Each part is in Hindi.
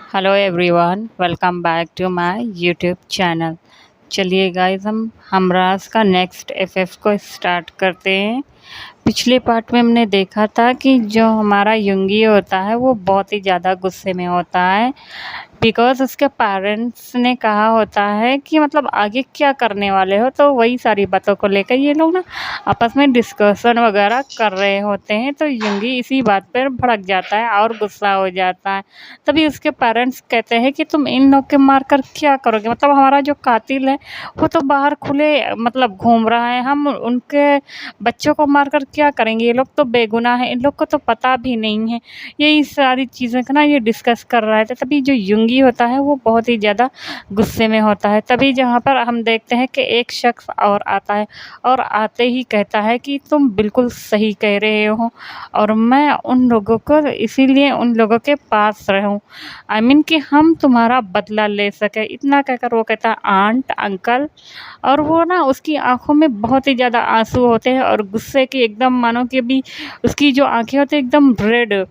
Hello everyone, welcome back to my YouTube channel. चलिए गाइस, हम हमराज का नेक्स्ट एफएफ को स्टार्ट करते हैं। पिछले पार्ट में हमने देखा था कि जो हमारा युंगी होता है वो बहुत ही ज़्यादा गुस्से में होता है, बिकॉज़ उसके पेरेंट्स ने कहा होता है कि मतलब आगे क्या करने वाले हो, तो वही सारी बातों को लेकर ये लोग ना आपस में डिस्कशन वगैरह कर रहे होते हैं। तो युंगी इसी बात पर भड़क जाता है और गुस्सा हो जाता है। तभी उसके पेरेंट्स कहते हैं कि तुम इन लोग के मार कर क्या करोगे, मतलब हमारा जो कातिल है वो तो बाहर खुले मतलब घूम रहा है, हम उनके बच्चों को मारकर क्या करेंगे, ये लोग तो बेगुनाह है, इन लोग को तो पता भी नहीं है। यही सारी चीज़ें का ना ये डिस्कस कर रहा था। तभी जो युंगी होता है वो बहुत ही ज़्यादा गुस्से में होता है। तभी जहाँ पर हम देखते हैं कि एक शख्स और आता है और आते ही कहता है कि तुम बिल्कुल सही कह रहे हो और मैं उन लोगों को इसीलिए उन लोगों के पास रहूं, आई मीन कि हम तुम्हारा बदला ले सके। इतना कहकर वो कहता है आंट अंकल, और वो ना उसकी आंखों में बहुत ही ज़्यादा आंसू होते हैं और गुस्से की एकदम मानो कि अभी उसकी जो आंखें होती हैं एकदम रेड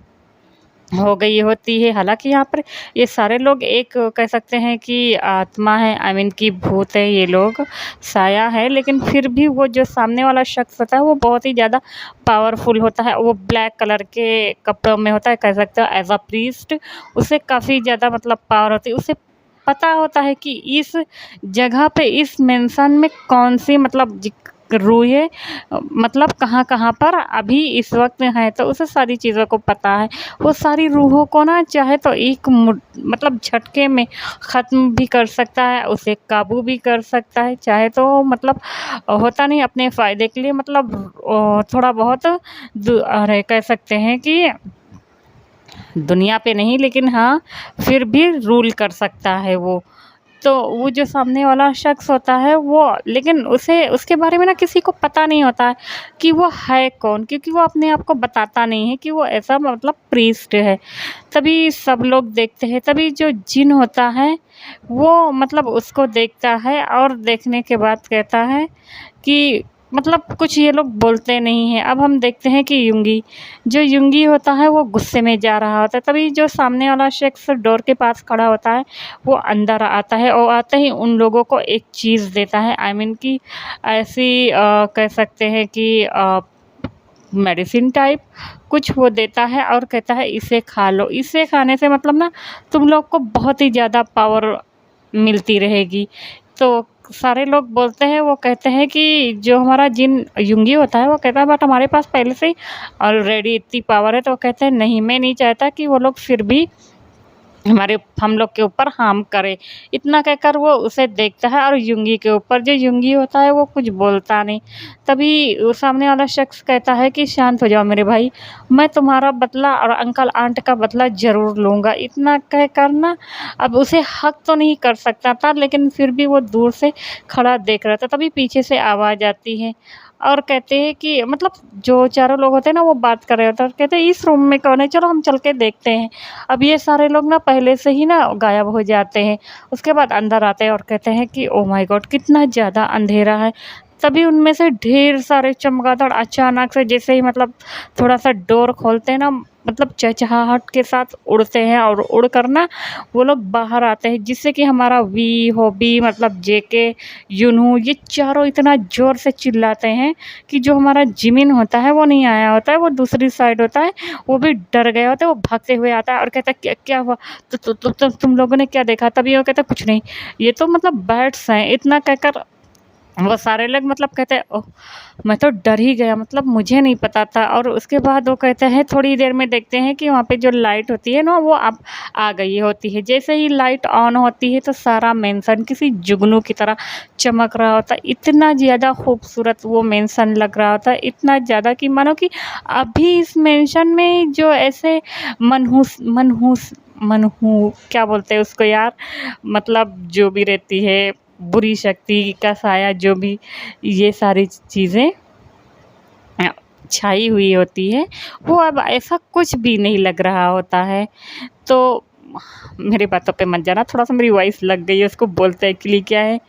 हो गई होती है। हालांकि यहाँ पर ये सारे लोग एक कह सकते हैं कि आत्मा है, आई मीन कि भूत है, ये लोग साया है, लेकिन फिर भी वो जो सामने वाला शख्स होता है वो बहुत ही ज़्यादा पावरफुल होता है। वो ब्लैक कलर के कपड़ों में होता है, कह सकते हो एज अ प्रीस्ट। उसे काफ़ी ज़्यादा मतलब पावर होती है। उसे पता होता है कि इस जगह पे इस मेंशन में कौन सी मतलब रूहें मतलब कहाँ कहाँ पर अभी इस वक्त हैं, तो उसे सारी चीज़ों को पता है। वो सारी रूहों को ना चाहे तो एक मतलब झटके में ख़त्म भी कर सकता है, उसे काबू भी कर सकता है, चाहे तो मतलब होता नहीं अपने फ़ायदे के लिए मतलब थोड़ा बहुत अरे कह सकते हैं कि दुनिया पे नहीं, लेकिन हाँ फिर भी रूल कर सकता है वो। तो वो जो सामने वाला शख्स होता है वो, लेकिन उसे उसके बारे में ना किसी को पता नहीं होता है कि वो है कौन, क्योंकि वो अपने आप को बताता नहीं है कि वो ऐसा मतलब प्रीस्ट है। तभी सब लोग देखते हैं। तभी जो जिन होता है वो मतलब उसको देखता है और देखने के बाद कहता है कि मतलब कुछ ये लोग बोलते नहीं हैं। अब हम देखते हैं कि युंगी होता है वो गुस्से में जा रहा होता है। तभी जो सामने वाला शख्स डोर के पास खड़ा होता है वो अंदर आता है और आते ही उन लोगों को एक चीज़ देता है, आई मीन कि ऐसी कह सकते हैं कि मेडिसिन टाइप कुछ वो देता है और कहता है इसे खा लो। इसे खाने से मतलब ना तुम लोग को बहुत ही ज़्यादा पावर मिलती रहेगी। तो सारे लोग बोलते हैं, वो कहते हैं कि जो हमारा जिन युंगी होता है वो कहता है बट हमारे पास पहले से ही ऑलरेडी इतनी पावर है। तो वो कहते हैं नहीं, मैं नहीं चाहता कि वो लोग फिर भी हम लोग के ऊपर हार्म करे। इतना कहकर वो उसे देखता है और युंगी के ऊपर, जो युंगी होता है वो कुछ बोलता नहीं। तभी वो सामने वाला शख्स कहता है कि शांत हो जाओ मेरे भाई, मैं तुम्हारा बदला और अंकल आंट का बदला ज़रूर लूँगा। इतना कहकर ना अब उसे हक तो नहीं कर सकता था, लेकिन फिर भी वो दूर से खड़ा देख रहा था। तभी पीछे से आवाज़ आती है और कहते हैं कि मतलब जो चारों लोग होते हैं ना वो बात कर रहे होते हैं और कहते हैं इस रूम में कौन है, चलो हम चल के देखते हैं। अब ये सारे लोग ना पहले से ही ना गायब हो जाते हैं। उसके बाद अंदर आते हैं और कहते हैं कि ओह माय गॉड कितना ज़्यादा अंधेरा है। तभी उनमें से ढेर सारे चमगादड़ अचानक से जैसे ही मतलब थोड़ा सा डोर खोलते हैं ना, मतलब चहचहाहट के साथ उड़ते हैं और उड़ कर ना वो लोग बाहर आते हैं, जिससे कि हमारा वी हॉबी मतलब जेके यूनू ये चारों इतना ज़ोर से चिल्लाते हैं कि जो हमारा जिमिन होता है वो नहीं आया होता है, वो दूसरी साइड होता है। वो भी डर गया होता है, वो भागते हुए आता है और कहता है क्या क्या हुआ, तो तुम लोगों ने क्या देखा। तभी वो कहता है कुछ नहीं, ये तो मतलब बैट्स हैं। इतना कहकर वो सारे लोग मतलब कहते हैं ओह, मैं तो डर ही गया, मतलब मुझे नहीं पता था। और उसके बाद वो कहते हैं थोड़ी देर में देखते हैं कि वहाँ पे जो लाइट होती है ना वो अब आ गई होती है। जैसे ही लाइट ऑन होती है तो सारा मेंशन किसी जुगनू की तरह चमक रहा होता है। इतना ज़्यादा खूबसूरत वो मेंशन लग रहा होता है, इतना ज़्यादा कि मानो कि अभी इस मेंशन में जो ऐसे मनहूस मनहूस मनहू क्या बोलते हैं उसको यार, मतलब जो भी रहती है बुरी शक्ति का साया, जो भी ये सारी चीज़ें अ, छाई हुई होती है, वो अब ऐसा कुछ भी नहीं लग रहा होता है। तो मेरी बातों पे मत जाना, थोड़ा सा मेरी वॉइस लग गई है, उसको बोलते एक्चुअली क्या है।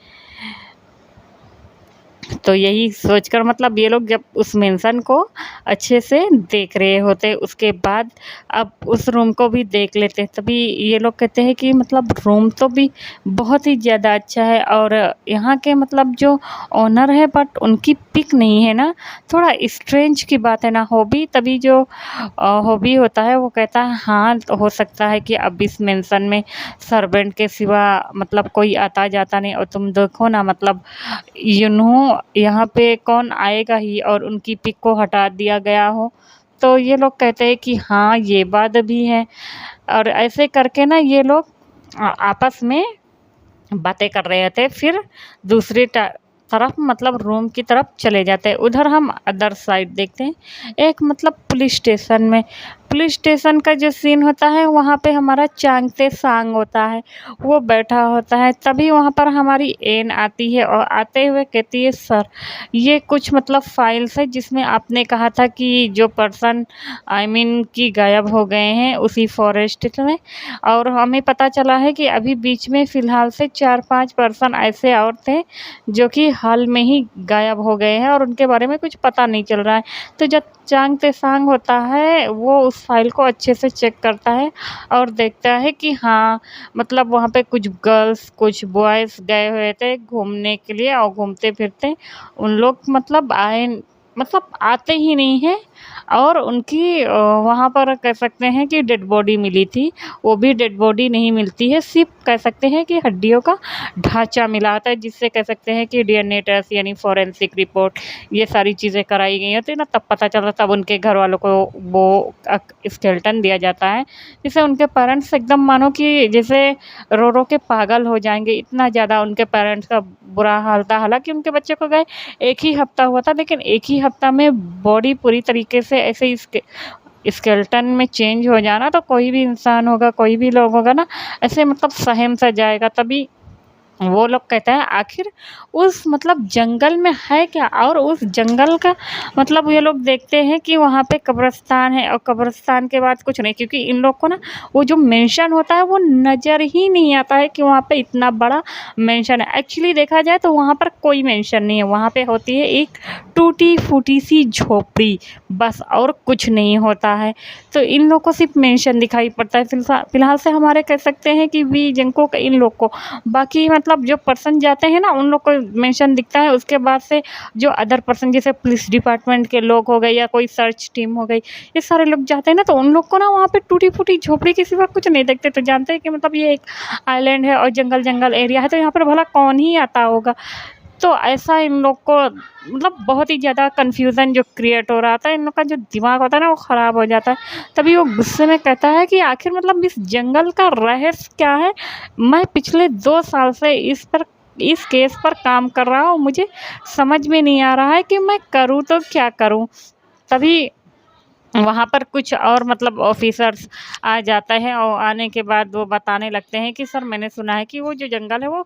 तो यही सोचकर मतलब ये लोग जब उस मेंशन को अच्छे से देख रहे होते, उसके बाद अब उस रूम को भी देख लेते हैं। तभी ये लोग कहते हैं कि मतलब रूम तो भी बहुत ही ज़्यादा अच्छा है और यहाँ के मतलब जो ओनर है बट उनकी पिक नहीं है ना, थोड़ा स्ट्रेंज की बात है ना। हॉबी तभी जो हॉबी होता है वो कहता है हाँ तो हो सकता है कि अब इस मेंशन में सर्वेंट के सिवा मतलब कोई आता जाता नहीं, और तुम देखो ना मतलब यहाँ पे कौन आएगा ही, और उनकी पिक को हटा दिया गया हो। तो ये लोग कहते हैं कि हाँ ये बात भी है। और ऐसे करके ना ये लोग आपस में बातें कर रहे थे, फिर दूसरी तरफ मतलब रूम की तरफ चले जाते हैं। उधर हम अदर साइड देखते हैं, एक मतलब पुलिस स्टेशन का जो सीन होता है वहाँ पे हमारा चांगते सांग होता है, वो बैठा होता है। तभी वहाँ पर हमारी एन आती है और आते हुए कहती है सर ये कुछ मतलब फाइल्स है जिसमें आपने कहा था कि जो पर्सन कि गायब हो गए हैं उसी फॉरेस्ट में, और हमें पता चला है कि अभी बीच में फ़िलहाल से 4-5 पर्सन ऐसे और थे जो कि हाल में ही गायब हो गए हैं और उनके बारे में कुछ पता नहीं चल रहा है। तो जब चांग तेसांग होता है वो उस फाइल को अच्छे से चेक करता है और देखता है कि हाँ मतलब वहाँ पे कुछ गर्ल्स कुछ बॉयज़ गए हुए थे घूमने के लिए, और घूमते फिरते उन लोग मतलब आते ही नहीं हैं। और उनकी वहाँ पर कह सकते हैं कि डेड बॉडी मिली थी, वो भी डेड बॉडी नहीं मिलती है, सिर्फ कह सकते हैं कि हड्डियों का ढांचा मिला होता है, जिससे कह सकते हैं कि डीएनए टेस्ट यानी फॉरेंसिक रिपोर्ट ये सारी चीज़ें कराई गई होती है ना, तब पता चला, तब उनके घर वालों को वो स्केलेटन दिया जाता है। जिससे उनके पेरेंट्स एकदम मानो कि जैसे रो रो के पागल हो जाएंगे, इतना ज़्यादा उनके पेरेंट्स का बुरा हाल था। हालांकि उनके बच्चे को गए 1 ही हफ्ता हुआ था, लेकिन 1 ही हफ्ता में बॉडी पूरी तरीके से ऐसे स्केलेटन में चेंज हो जाना, तो कोई भी इंसान होगा कोई भी लोग होगा ना ऐसे मतलब सहम सा जाएगा। तभी वो लोग कहते हैं आखिर उस मतलब जंगल में है क्या, और उस जंगल का मतलब ये लोग देखते हैं कि वहाँ पे कब्रिस्तान है, और कब्रिस्तान के बाद कुछ नहीं, क्योंकि इन लोग को ना वो जो मेंशन होता है वो नज़र ही नहीं आता है कि वहाँ पे इतना बड़ा मेंशन है। एक्चुअली देखा जाए तो वहाँ पर कोई मेंशन नहीं है, वहाँ पे होती है एक टूटी फूटी सी झोपड़ी बस, और कुछ नहीं होता है। तो इन लोग को सिर्फ मेंशन दिखाई पड़ता है फिलहाल से हमारे कह सकते हैं कि वी जिनको इन लोग को, बाकी मतलब जो पर्सन जाते हैं ना उन लोग को मेंशन दिखता है। उसके बाद से जो अदर पर्सन जैसे पुलिस डिपार्टमेंट के लोग हो गए या कोई सर्च टीम हो गई, ये सारे लोग जाते हैं ना, तो उन लोग को ना वहाँ पे टूटी फूटी झोपड़ी के सिवा कुछ नहीं देखते। तो जानते हैं कि मतलब ये एक आइलैंड है और जंगल जंगल एरिया है, तो यहाँ पर भला कौन ही आता होगा। तो ऐसा इन लोग को मतलब बहुत ही ज़्यादा कन्फ्यूज़न जो क्रिएट हो रहा था, इन लोग का जो दिमाग होता है ना वो ख़राब हो जाता है। तभी वो गुस्से में कहता है कि आखिर मतलब इस जंगल का रहस्य क्या है, मैं पिछले 2 साल से इस केस पर काम कर रहा हूँ, मुझे समझ में नहीं आ रहा है कि मैं करूँ तो क्या करूँ। तभी वहाँ पर कुछ और मतलब ऑफिसर्स आ जाते हैं, और आने के बाद वो बताने लगते हैं कि सर मैंने सुना है कि वो जो जंगल है वो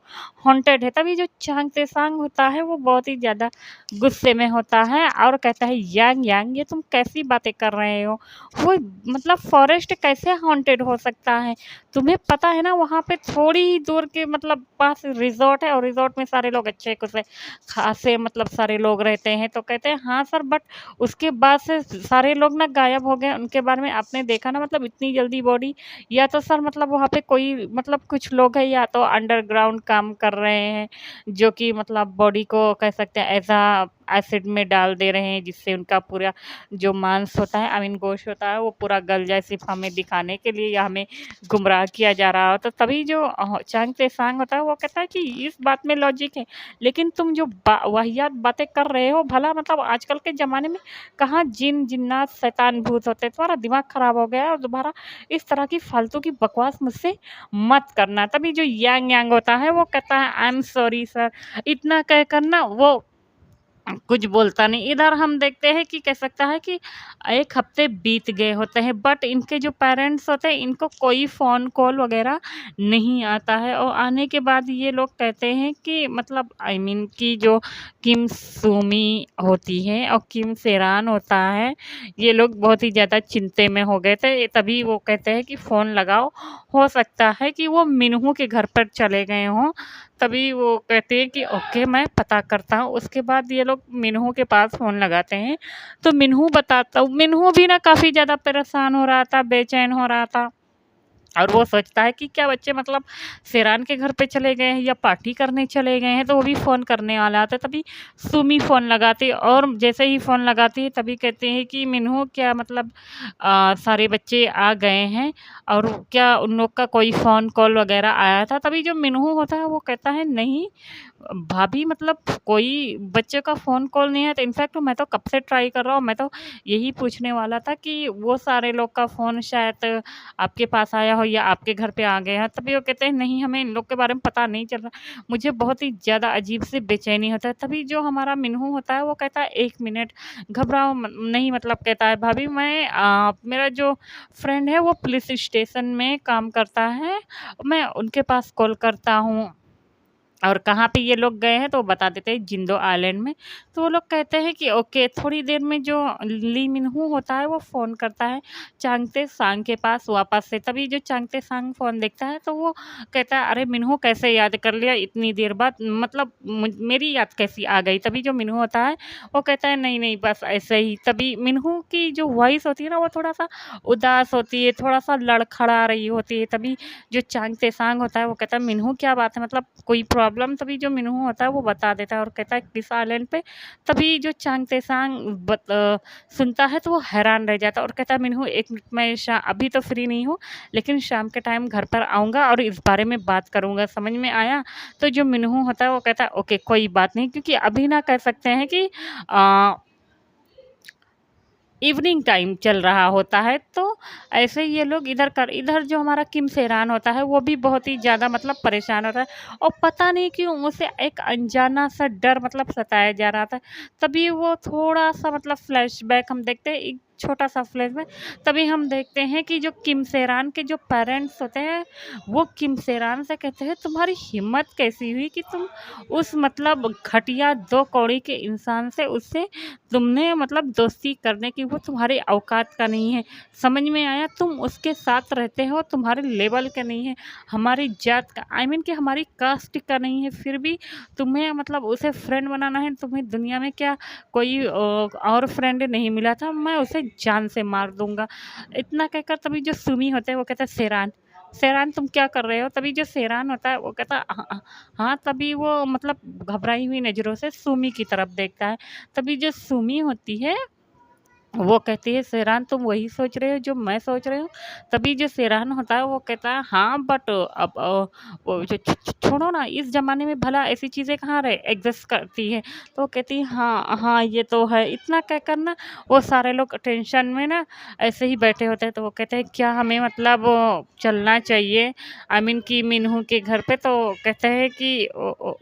हॉन्टेड है। तभी जो चांग तेसांग होता है वो बहुत ही ज़्यादा गुस्से में होता है और कहता है यांग यांग ये तुम कैसी बातें कर रहे हो, वो मतलब फॉरेस्ट कैसे हॉन्टेड हो सकता है। तुम्हें पता है ना वहाँ पे थोड़ी ही दूर के मतलब पास रिजॉर्ट है, और रिजॉर्ट में सारे लोग अच्छे खुशे खासे मतलब सारे लोग रहते हैं। तो कहते हैं हाँ सर, बट उसके बाद से सारे लोग ना गायब हो गए, उनके बारे में आपने देखा ना मतलब इतनी जल्दी बॉडी, या तो सर मतलब वहाँ पे कोई मतलब कुछ लोग हैं या तो अंडरग्राउंड काम कर रहे हैं जो कि मतलब बॉडी को कह सकते हैं ऐसा एसिड में डाल दे रहे हैं जिससे उनका पूरा जो मांस होता है गोश्त होता है वो पूरा गल जाए, सिर्फ हमें दिखाने के लिए या हमें गुमराह किया जा रहा हो। तो तभी जो चांग तेसांग होता है वो कहता है कि इस बात में लॉजिक है, लेकिन तुम जो वाहियात बातें कर रहे हो भला मतलब आजकल के ज़माने में कहाँ जिन जिन्नात शैतान भूत होते हैं, तुम्हारा दिमाग ख़राब हो गया है और दोबारा इस तरह की फालतू की बकवास मुझसे मत करना। तभी जो यांग यांग होता है वो कहता है आई एम सॉरी सर, इतना कहकर ना वो कुछ बोलता नहीं। इधर हम देखते हैं कि कह सकता है कि 1 हफ्ते बीत गए होते हैं, बट इनके जो पेरेंट्स होते हैं इनको कोई फ़ोन कॉल वगैरह नहीं आता है, और आने के बाद ये लोग कहते हैं कि मतलब कि जो किम सूमी होती है और किम सेरान होता है, ये लोग बहुत ही ज़्यादा चिंता में हो गए थे। तभी वो कहते हैं कि फ़ोन लगाओ, हो सकता है कि वो मिन्हू के घर पर चले गए हों। तभी वो कहती है कि ओके मैं पता करता हूँ। उसके बाद ये लोग मिन्हू के पास फ़ोन लगाते हैं, तो मिन्हू भी ना काफ़ी ज़्यादा परेशान हो रहा था, बेचैन हो रहा था। और वो सोचता है कि क्या बच्चे मतलब शेरान के घर पे चले गए हैं या पार्टी करने चले गए हैं, तो वो भी फ़ोन करने वाला आता है। तभी सुमी फ़ोन लगाती है और जैसे ही फ़ोन लगाती है तभी कहते हैं कि मिन्हू क्या मतलब सारे बच्चे आ गए हैं और क्या उन लोग का कोई फ़ोन कॉल वग़ैरह आया था? तभी जो मिन्हू होता है वो कहता है नहीं भाभी मतलब कोई बच्चे का फ़ोन कॉल नहीं है। तो इनफैक्ट मैं तो कब से ट्राई कर रहा हूँ, मैं तो यही पूछने वाला था कि वो सारे लोग का फ़ोन शायद आपके पास आया हो या आपके घर पे आ गया है। तभी वो कहते हैं नहीं हमें इन लोग के बारे में पता नहीं चल रहा। मुझे बहुत ही ज़्यादा अजीब-सी बेचैनी होता है। तभी जो हमारा मिन्हू होता है वो कहता है 1 मिनट घबराओ नहीं मतलब कहता है भाभी मैं मेरा जो फ्रेंड है वो पुलिस स्टेशन में काम करता है, मैं उनके पास कॉल करता हूँ। और कहाँ पे ये लोग गए हैं तो वो बता देते हैं जिंदो आइलैंड में। तो वो लोग कहते हैं कि ओके थोड़ी देर में जो ली मिन्हू होता है वो फ़ोन करता है चांगते सांग के पास वापस से। तभी जो चांगते सांग फ़ोन देखता है तो वो कहता है अरे मिन्हू कैसे याद कर लिया इतनी देर बाद मतलब मेरी याद कैसी आ गई। तभी जो मिन्हू होता है वो कहता है नहीं नहीं बस ऐसे ही। तभी मिन्हू की जो वॉइस होती है ना वो थोड़ा सा उदास होती है, थोड़ा सा लड़खड़ा रही होती है। तभी जो चांग तेसांग होता है वो कहता है मिन्हू क्या बात है मतलब कोई प्रॉब्लम। तभी जो मिन्हू होता है वो बता देता है और कहता है किस आइलैंड पे। तभी जो चांग तेसांग सुनता है तो वो हैरान रह जाता है और कहता है मिन्हू 1 मिनट मैं अभी तो फ्री नहीं हूँ लेकिन शाम के टाइम घर पर आऊँगा और इस बारे में बात करूँगा, समझ में आया? तो जो मिन्हू होता है वो कहता है ओके कोई बात नहीं क्योंकि अभी ना कह सकते हैं कि अ इवनिंग टाइम चल रहा होता है। तो ऐसे ही ये लोग इधर जो हमारा किम सेरान होता है वो भी बहुत ही ज़्यादा मतलब परेशान होता है और पता नहीं क्यों उसे एक अनजाना सा डर मतलब सताया जा रहा था। तभी वो थोड़ा सा मतलब फ्लैशबैक हम देखते हैं एक छोटा सा फ्लैशबैक। तभी हम देखते हैं कि जो किम सेरान के जो पेरेंट्स होते हैं वो किम सेरान से कहते हैं तुम्हारी हिम्मत कैसी हुई कि तुम उस मतलब घटिया 2 कौड़ी के इंसान से उससे तुमने मतलब दोस्ती करने की वो तुम्हारी औकात का नहीं है, समझ में आया? तुम उसके साथ रहते हो, तुम्हारे लेवल का नहीं है, हमारी जात का आई मीन कि हमारी कास्ट का नहीं है, फिर भी तुम्हें मतलब उसे फ्रेंड बनाना है। तुम्हें दुनिया में क्या कोई और फ्रेंड नहीं मिला था, मैं उसे जान से मार दूँगा। इतना कहकर तभी जो सुमी होते हैं वो कहते हैं शेरान, शेरान तुम क्या कर रहे हो? तभी जो शेरान होता है वो कहता है हाँ, तभी वो मतलब घबराई हुई नज़रों से सुमी की तरफ देखता है। तभी जो सुमी होती है वो कहती है शेरान तुम वही सोच रहे हो जो मैं सोच रही हूँ। तभी जो शेरान होता है वो कहता है हाँ बट अब वो जो छोड़ो ना इस ज़माने में भला ऐसी चीज़ें कहाँ रहे एग्जिस्ट करती है। तो वो कहती है हाँ हाँ ये तो है। इतना कहकर ना वो सारे लोग टेंशन में ना ऐसे ही बैठे होते हैं। तो वो कहते हैं क्या हमें मतलब चलना चाहिए आई मीन कि मिन्हू के घर पे। तो कहते हैं कि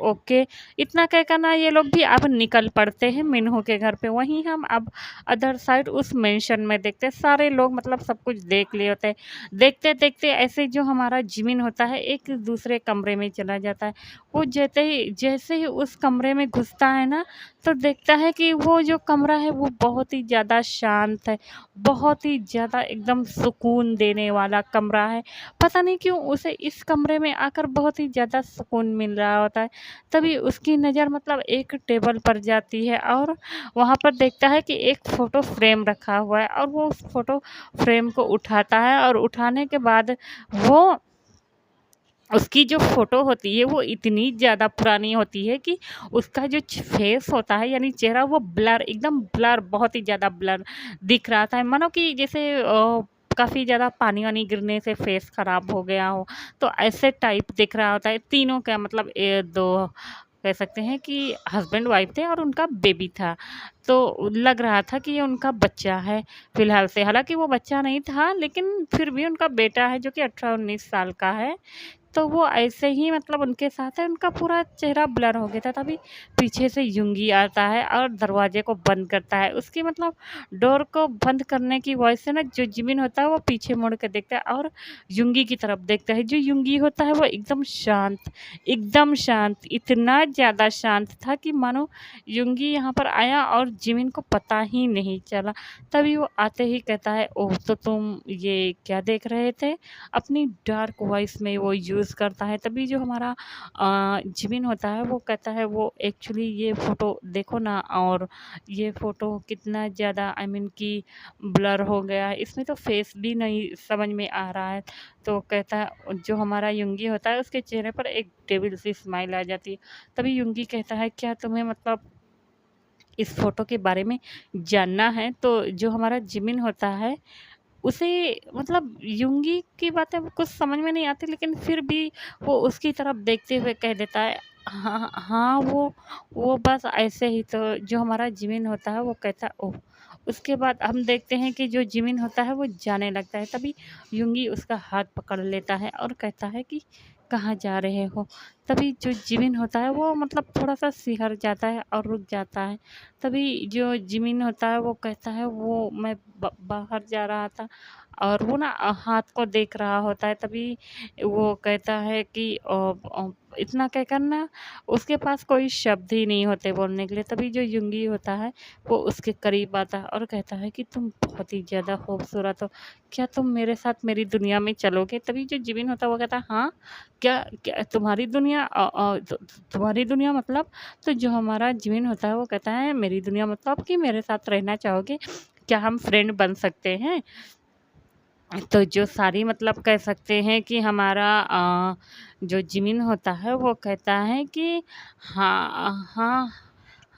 ओके। इतना कहकर ना ये लोग भी अब निकल पड़ते हैं मिन्हू के घर पे। वहीं हम अब अदर साइड उस मेंशन में देखते हैं सारे लोग मतलब सब कुछ देख लिए होते हैं। देखते देखते ऐसे जो हमारा जिमिन होता है एक दूसरे कमरे में चला जाता है। वो जैसे ही उस कमरे में घुसता है ना तो देखता है कि वो जो कमरा है वो बहुत ही ज़्यादा शांत है, बहुत ही ज़्यादा एकदम सुकून देने वाला कमरा है। पता नहीं क्यों उसे इस कमरे में आकर बहुत ही ज़्यादा सुकून मिल रहा होता है। तभी उसकी नज़र मतलब एक टेबल पर जाती है और वहाँ पर देखता है कि एक फ़ोटो फ्रेम रखा हुआ है और वो उस फ़ोटो फ्रेम को उठाता है और उठाने के बाद वो उसकी जो फ़ोटो होती है वो इतनी ज़्यादा पुरानी होती है कि उसका जो फेस होता है यानी चेहरा वो ब्लर एकदम ब्लर बहुत ही ज़्यादा ब्लर दिख रहा था। मानो कि जैसे काफ़ी ज़्यादा पानी वानी गिरने से फेस ख़राब हो गया हो, तो ऐसे टाइप दिख रहा होता है। तीनों का मतलब 2 कह सकते हैं कि हस्बैंड वाइफ थे और उनका बेबी था। तो लग रहा था कि ये उनका बच्चा है फ़िलहाल से। हालाँकि वो बच्चा नहीं था लेकिन फिर भी उनका बेटा है जो कि 18-19 साल का है। तो वो ऐसे ही मतलब उनके साथ है, उनका पूरा चेहरा ब्लर हो गया था। तभी पीछे से यूँगी आता है और दरवाज़े को बंद करता है। उसकी मतलब डोर को बंद करने की वॉइस से ना जो जिमिन होता है वो पीछे मुड़ के देखता है और यूँगी की तरफ देखता है। जो यूँगी होता है वो एकदम शांत, इतना ज़्यादा शांत था कि मानो यूँगी यहाँ पर आया और जिमिन को पता ही नहीं चला। तभी वो आते ही कहता है, "ओह! तो तुम ये क्या देख रहे थे?" अपनी डार्क वॉइस में वो यूज़ करता है। तभी जो हमारा जिमिन होता है वो कहता है वो एक्चुअली ये फ़ोटो देखो ना, और ये फ़ोटो कितना ज़्यादा आई मीन कि ब्लर हो गया है, इसमें तो फेस भी नहीं समझ में आ रहा है। तो कहता है जो हमारा युंगी होता है उसके चेहरे पर एक डेविल सी स्माइल आ जाती है। तभी युंगी कहता है क्या तुम्हें मतलब इस फ़ोटो के बारे में जानना है? तो जो हमारा जिमिन होता है उसे मतलब युंगी की बातें कुछ समझ में नहीं आती, लेकिन फिर भी वो उसकी तरफ देखते हुए कह देता है हाँ, हाँ, वो बस ऐसे ही। तो जो हमारा जिमिन होता है वो कहता है ओह! उसके बाद हम देखते हैं कि जो जिमिन होता है वो जाने लगता है, तभी युंगी उसका हाथ पकड़ लेता है और कहता है कि कहाँ जा रहे हो? तभी जो जिमिन होता है वो मतलब थोड़ा-सा सिहर जाता है और रुक जाता है। तभी जो जिमिन होता है वो कहता है वो मैं बाहर जा रहा था, और वो ना हाथ को देख रहा होता है। तभी वो कहता है कि इतना कहकर ना उसके पास कोई शब्द ही नहीं होते बोलने के लिए। तभी जो युंगी होता है वो उसके करीब आता है और कहता है कि तुम बहुत ही ज़्यादा खूबसूरत हो, क्या तुम मेरे साथ मेरी दुनिया में चलोगे? तभी जो जिमिन होता है वो कहता है हाँ, क्या क्या तुम्हारी दुनिया तुम्हारी दुनिया मतलब? तो जो हमारा जिमिन होता है वो कहता है मेरी दुनिया मतलब कि मेरे साथ रहना चाहोगे? क्या हम फ्रेंड बन सकते हैं? तो जो सारी मतलब कह सकते हैं कि हमारा जो जिमिन होता है वो कहता है कि हाँ, हाँ,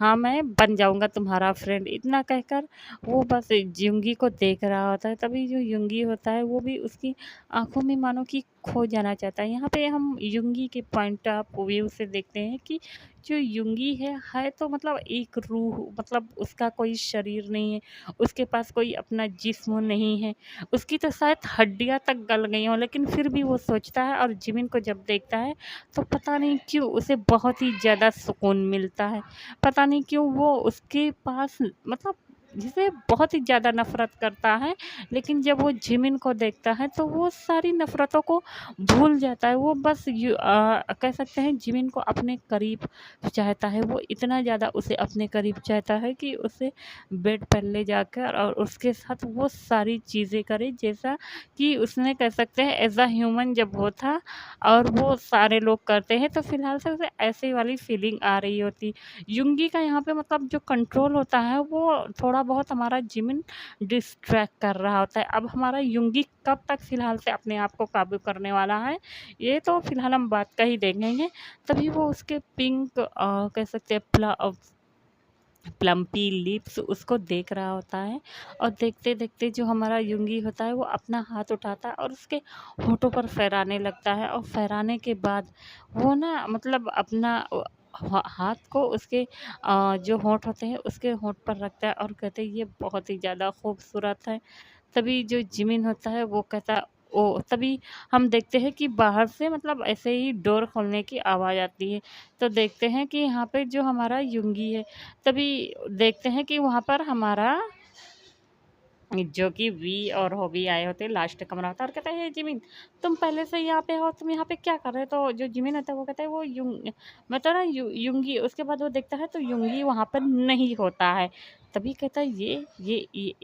हाँ, मैं बन जाऊँगा तुम्हारा फ्रेंड। इतना कहकर वो बस युंगी को देख रहा होता है। तभी जो युंगी होता है वो भी उसकी आँखों में मानो कि खो जाना चाहता है। यहाँ पे हम युंगी के पॉइंट ऑफ व्यू से देखते हैं कि जो युंगी है तो मतलब एक रूह, मतलब उसका कोई शरीर नहीं है, उसके पास कोई अपना जिस्म नहीं है। उसकी तो शायद हड्डियाँ तक गल गई हों, लेकिन फिर भी वो सोचता है और जिमिन को जब देखता है तो पता नहीं क्यों उसे बहुत ही ज़्यादा सुकून मिलता है। पता नहीं क्यों वो उसके पास मतलब जिसे बहुत ही ज़्यादा नफ़रत करता है, लेकिन जब वो जिमिन को देखता है तो वो सारी नफ़रतों को भूल जाता है। वो बस कह सकते हैं जिमिन को अपने करीब चाहता है। वो इतना ज़्यादा उसे अपने करीब चाहता है कि उसे बेड पर ले जाकर और उसके साथ वो सारी चीज़ें करे जैसा कि उसने कह सकते हैं एज़ अ ह्यूमन जब वो था और वो सारे लोग करते हैं, तो फ़िलहाल से उसे ऐसे वाली फ़ीलिंग आ रही होती। युंगी का यहाँ पे मतलब जो कंट्रोल होता है वो थोड़ा बहुत हमारा जिमिन डिस्ट्रैक्ट कर रहा होता है। अब हमारा युंगी कब तक फ़िलहाल से अपने आप को काबू करने वाला है, ये तो फ़िलहाल हम बात का ही देखेंगे। तभी वो उसके पिंक कह सकते हैं प्लम्पी लिप्स उसको देख रहा होता है, और देखते-देखते जो हमारा युंगी होता है वो अपना हाथ उठाता है और उसके होठों पर फहराने लगता है, और फहराने के बाद वो ना मतलब अपना हाथ को उसके जो होंठ होते हैं उसके होंठ पर रखता है और कहते हैं ये बहुत ही ज़्यादा खूबसूरत है। तभी जो जिमिन होता है वो कहता है ओह! तभी हम देखते हैं कि बाहर से मतलब ऐसे ही डोर खोलने की आवाज़ आती है। तो देखते हैं कि यहाँ पे जो हमारा युंगी है, तभी देखते हैं कि वहाँ पर हमारा जो कि वी और हॉबी आए होते हैं, लास्ट कमरा होता है और कहता है, "हे जिमिन, तुम पहले से यहाँ पे हो, तुम यहाँ पे क्या कर रहे हो?" तो जो जिमिन होता है वो कहता है वो मतलब ना युंगी, उसके बाद वो देखता है तो युंगी वहाँ पर नहीं होता है। तभी कहता है ये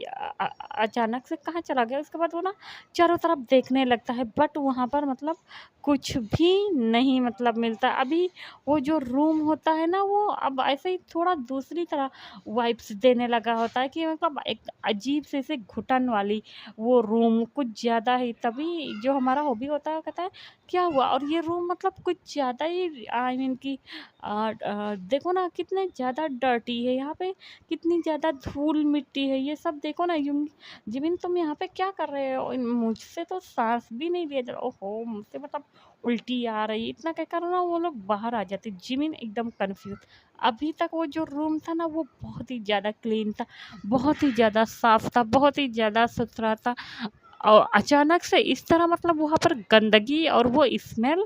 अचानक से कहाँ चला गया? उसके बाद वो ना चारों तरफ देखने लगता है, बट वहाँ पर मतलब कुछ भी नहीं मतलब मिलता। अभी वो जो रूम होता है ना वो अब ऐसे ही थोड़ा दूसरी तरह वाइब्स देने लगा होता है कि मतलब एक अजीब से ऐसे घुटन वाली वो रूम कुछ ज़्यादा ही। तभी जो हमारा हॉबी होता है वो कहता है क्या हुआ? और ये रूम मतलब कुछ ज़्यादा ही आई मीन कि देखो ना कितने ज़्यादा डर्टी है यहाँ पे, कितनी ज़्यादा धूल मिट्टी है, ये सब देखो ना जिमिन तुम यहाँ पे क्या कर रहे हो? मुझसे तो सांस भी नहीं लिया जा रहा। ओहो, मुझसे मतलब उल्टी आ रही है, इतना कहकर ना वो लोग बाहर आ जाते। जिमिन एकदम कंफ्यूज। अभी तक वो जो रूम था ना वो बहुत ही ज़्यादा क्लीन था, बहुत ही ज़्यादा साफ़ था, बहुत ही ज़्यादा सुथरा था, और अचानक से इस तरह मतलब वहाँ पर गंदगी और वो स्मेल,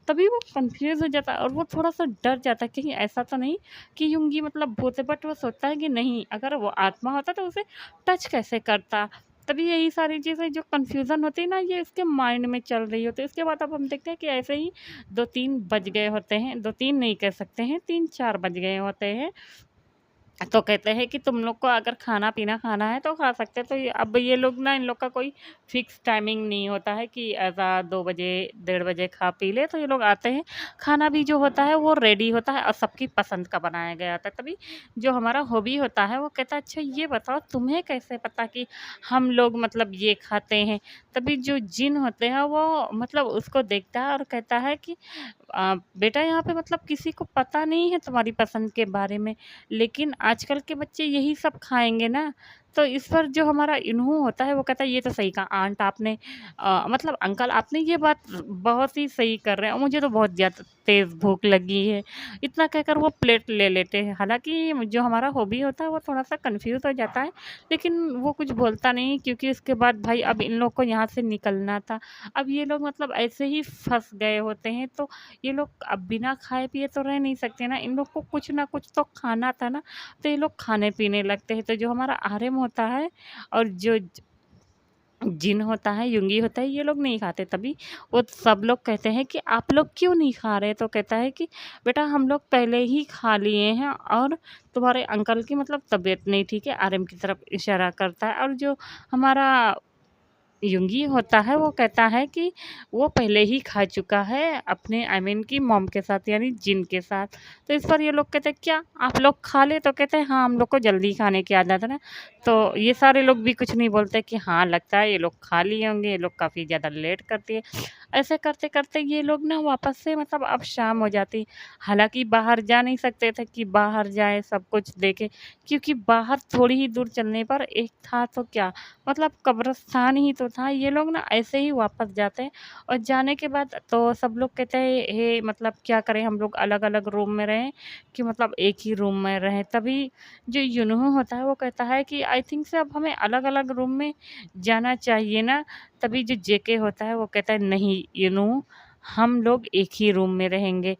तभी वो कन्फ्यूज़ हो जाता है और वो थोड़ा-सा डर जाता है कहीं ऐसा तो नहीं कि युंगी मतलब भूत है, बट वो सोचता है कि नहीं, अगर वो आत्मा होता तो उसे टच कैसे करता? तभी यही सारी चीज़ें जो कन्फ्यूज़न होती है ना ये उसके माइंड में चल रही होती है। उसके बाद अब हम देखते हैं कि ऐसे ही 2-3 बज गए होते हैं, 2-3 नहीं कह सकते हैं, 3-4 बज गए होते हैं। तो कहते हैं कि तुम लोग को अगर खाना-पीना खाना है तो खा सकते हैं। तो ये अब ये लोग ना इन लोग का कोई फ़िक्स टाइमिंग नहीं होता है कि ऐसा 2 बजे, डेढ़ बजे खा पी ले, तो ये लोग आते हैं। खाना भी जो होता है वो रेडी होता है और सबकी पसंद का बनाया गया होता है। तभी जो हमारा हॉबी होता है वो कहता है अच्छा ये बताओ तुम्हें कैसे पता कि हम लोग मतलब ये खाते हैं? तभी जो जिन होते हैं वो मतलब उसको देखता है और कहता है कि बेटा यहाँ पे मतलब किसी को पता नहीं है तुम्हारी पसंद के बारे में, लेकिन आजकल के बच्चे यही सब खाएँगे ना, तो इस पर जो हमारा इन्हू होता है वो कहता है ये तो सही कहा आंट आपने, मतलब अंकल आपने ये बात बहुत ही सही कर रहे हैं और मुझे तो बहुत ज़्यादा तेज़ भूख लगी है। इतना कहकर वो प्लेट ले लेते हैं। हालाँकि जो हमारा हॉबी होता है वो थोड़ा-सा कन्फ्यूज़ हो जाता है, लेकिन वो कुछ बोलता नहीं क्योंकि उसके बाद भाई अब इन लोग को यहाँ से निकलना था। अब ये लोग मतलब ऐसे ही फँस गए होते हैं, तो ये लोग अब बिना खाए-पिए तो रह नहीं सकते ना, इन लोग को कुछ ना कुछ तो खाना था ना, तो ये लोग खाने-पीने लगते हैं। तो जो हमारा आर्यन होता है और जो जिन होता है, युंगी होता है, ये लोग नहीं खाते। तभी वो सब लोग कहते हैं कि आप लोग क्यों नहीं खा रहे? तो कहता है कि बेटा हम लोग पहले ही खा लिए हैं और तुम्हारे अंकल की मतलब तबीयत नहीं ठीक है, आर्यन की तरफ इशारा करता है और जो हमारा युंगी होता है वो कहता है कि वो पहले ही खा चुका है अपने आई मीन कि मॉम के साथ यानी जिन के साथ। तो इस पर ये लोग कहते हैं क्या आप लोग खा ले? तो कहते हैं हाँ, हम लोग को जल्दी खाने की आदत है ना। तो ये सारे लोग भी कुछ नहीं बोलते कि हाँ, लगता है ये लोग खा लिए होंगे, ये लोग काफ़ी ज़्यादा लेट कर दिए। ऐसे करते-करते ये लोग ना वापस से मतलब अब शाम हो जाती। हालाँकि बाहर जा नहीं सकते थे कि बाहर जाएँ सब कुछ देखें, क्योंकि बाहर थोड़ी ही दूर चलने पर एक था तो क्या मतलब कब्रिस्तान ही तो था। ये लोग ना ऐसे ही वापस जाते हैं और जाने के बाद तो सब लोग कहते हैं हे मतलब क्या करें हम लोग अलग-अलग रूम में रहें कि मतलब एक ही रूम में रहें। तभी जो युनहो होता है वो कहता है कि आई थिंक से अब हमें अलग-अलग रूम में जाना चाहिए ना। तभी जो जेके होता है वो कहता है नहीं युनू हम लोग एक ही रूम में रहेंगे।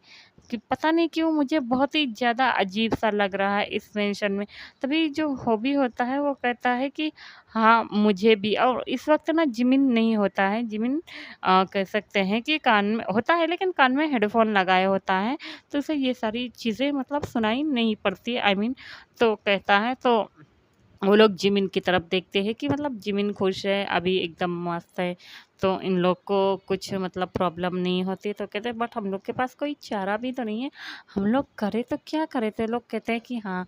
कि पता नहीं क्यों मुझे बहुत ही ज़्यादा अजीब-सा लग रहा है इस मेंशन में। तभी जो हॉबी होता है वो कहता है कि हाँ, मुझे भी और इस वक़्त ना जिमिन नहीं होता है, जिमिन कह सकते हैं कि कान में होता है लेकिन कान में हेडफ़ोन लगाए होता है, तो उसे ये सारी चीज़ें मतलब सुनाई नहीं पड़ती आई मीन तो कहता है तो वो लोग जिमिन की तरफ देखते हैं कि मतलब जिमिन खुश है, अभी एकदम मस्त है, तो इन लोग को कुछ मतलब प्रॉब्लम नहीं होती। तो कहते हैं बट हम लोग के पास कोई चारा भी तो नहीं है, हम लोग करें तो क्या करें? तो लोग कहते हैं कि हाँ,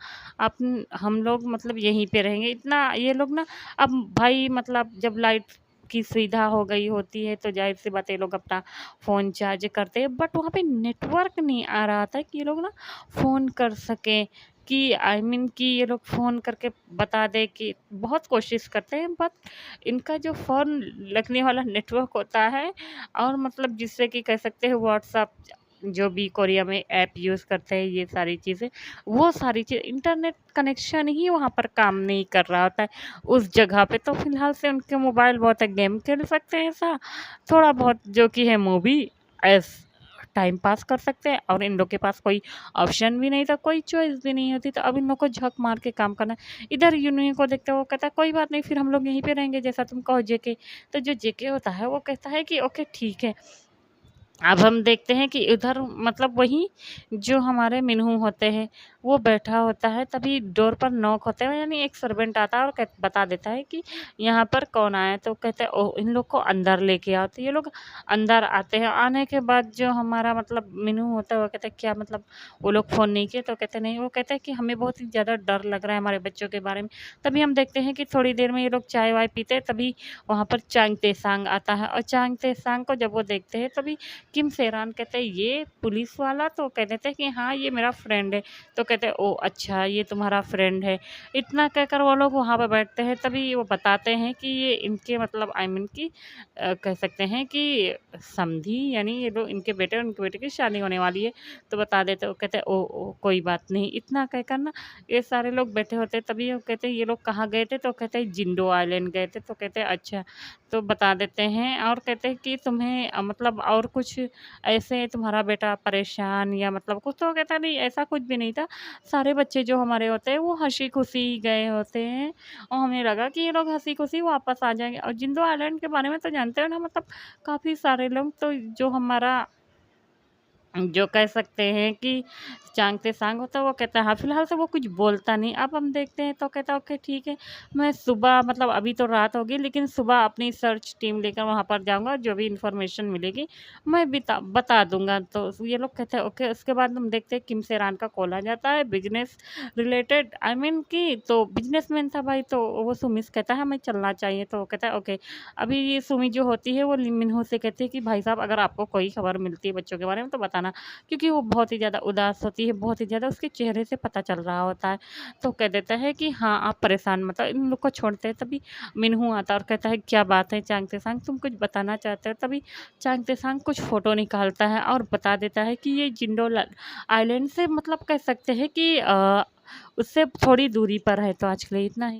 हम लोग मतलब यहीं पे रहेंगे। इतना ये लोग ना अब भाई मतलब जब लाइट की सुविधा हो गई होती है, तो ज़ाहिर-सी बात है ये लोग अपना फ़ोन चार्ज करते हैं, बट वहाँ पे नेटवर्क नहीं आ रहा था कि ये लोग ना फ़ोन कर सकें। कि आई मीन कि ये लोग फ़ोन करके बता दें कि बहुत कोशिश करते हैं बट इनका जो फ़ोन लगने वाला नेटवर्क होता है और मतलब जिससे कि कह सकते हैं व्हाट्सएप जो भी कोरिया में ऐप यूज़ करते हैं ये सारी चीज़ें, वो सारी चीज़ इंटरनेट कनेक्शन ही वहाँ पर काम नहीं कर रहा होता है उस जगह पे। तो फ़िलहाल से उनके मोबाइल बहुत है गेम खेल सकते हैं ऐसा, थोड़ा बहुत जो कि है मूवी एज़ टाइम पास कर सकते हैं और इन लोग के पास कोई ऑप्शन भी नहीं था, कोई चॉइस भी नहीं होती, तो अब इन लोग को झक मार के काम करना है। इधर यूनियन को देखते वो कहता है कोई बात नहीं फिर हम लोग यहीं पे रहेंगे जैसा तुम कहो जेके। तो जो जेके होता है वो कहता है कि ओके ठीक है। अब हम देखते हैं कि उधर मतलब वही जो हमारे मिन्हू होते हैं, वो बैठा होता है, तभी डोर पर नॉक होता है यानी एक सर्वेंट आता है और बता देता है कि यहाँ पर कौन आया है? तो कहते हैं ओह! इन लोग को अंदर लेके आओ। तो ये लोग अंदर आते हैं, आने के बाद जो हमारा मतलब मिन्हू होता है वो कहता है क्या मतलब वो लोग फ़ोन नहीं किए? तो कहते नहीं, वो कहता है कि हमें बहुत ही ज़्यादा डर लग रहा है हमारे बच्चों के बारे में। तभी हम देखते हैं कि थोड़ी देर में ये लोग चाय-वाय पीते हैं, तभी वहाँ पर चांग तेसांग आता है और चांग तेसांग को जब वो देखते हैं तभी किम सेरान कहते हैं ये पुलिस वाला? तो कह देते हैं कि हाँ ये मेरा फ्रेंड है। तो कहते हैं ओह अच्छा ये तुम्हारा फ्रेंड है। इतना कहकर वो लोग वहाँ पे बैठते हैं तभी वो बताते हैं कि ये इनके मतलब आई मीन कि कह सकते हैं कि समधी यानी ये लोग इनके बेटे और उनके बेटे की शादी होने वाली है। तो बता देते वो कहते हैं ओह ओह कोई बात नहीं। इतना कहकर ना ये सारे लोग बैठे होते हैं तभी वो कहते हैं ये लोग कहाँ गए थे? तो कहते हैं जिंडो आइलैंड गए थे। तो कहते हैं अच्छा। तो बता देते हैं और कहते हैं कि तुम्हें मतलब और कुछ ऐसे तुम्हारा बेटा परेशान या मतलब कुछ? तो कहता नहीं ऐसा कुछ भी नहीं था। सारे बच्चे जो हमारे होते हैं वो हँसी-खुशी गए होते हैं और हमें लगा कि ये लोग हँसी-खुशी वापस आ जाएँगे और जिंदो आइलैंड के बारे में तो जानते हो ना मतलब काफ़ी सारे लोग तो जो हमारा जो कह सकते हैं कि चांगते सांग होता है, वो कहता है हाँ, फिलहाल तो वो कुछ बोलता नहीं। अब हम देखते हैं तो कहता है ओके ठीक है, मैं सुबह मतलब अभी तो रात होगी लेकिन सुबह अपनी सर्च टीम लेकर वहाँ पर जाऊँगा, जो भी इन्फॉर्मेशन मिलेगी मैं बता दूँगा। तो ये लोग कहते हैं ओके। उसके बाद हम देखते हैं किम सेरान का कॉल आ जाता है बिज़नेस रिलेटेड, आई मीन कि तो बिज़नेसमैन था भाई, तो वो सुमित से कहता है हमें चलना चाहिए। तो वो कहता है ओके। अभी ये सुमी जो होती है वो मिन्हो से कहती है कि भाई साहब अगर आपको कोई खबर मिलती है बच्चों के बारे में तो बताना, क्योंकि वो बहुत ही ज़्यादा उदास होती है, बहुत ही ज़्यादा उसके चेहरे से पता चल रहा होता है। तो कह देता है कि हाँ, आप परेशान मत हो। इन लोग को छोड़ते हैं तभी मिन्हू आता है और कहता है क्या बात है चांगते सांग, तुम कुछ बताना चाहते हो? तभी चांगते सांग कुछ फ़ोटो निकालता है और बता देता है कि ये जिंडोल आइलैंड से मतलब कह सकते हैं कि उससे थोड़ी दूरी पर है। तो आज के लिए इतना ही।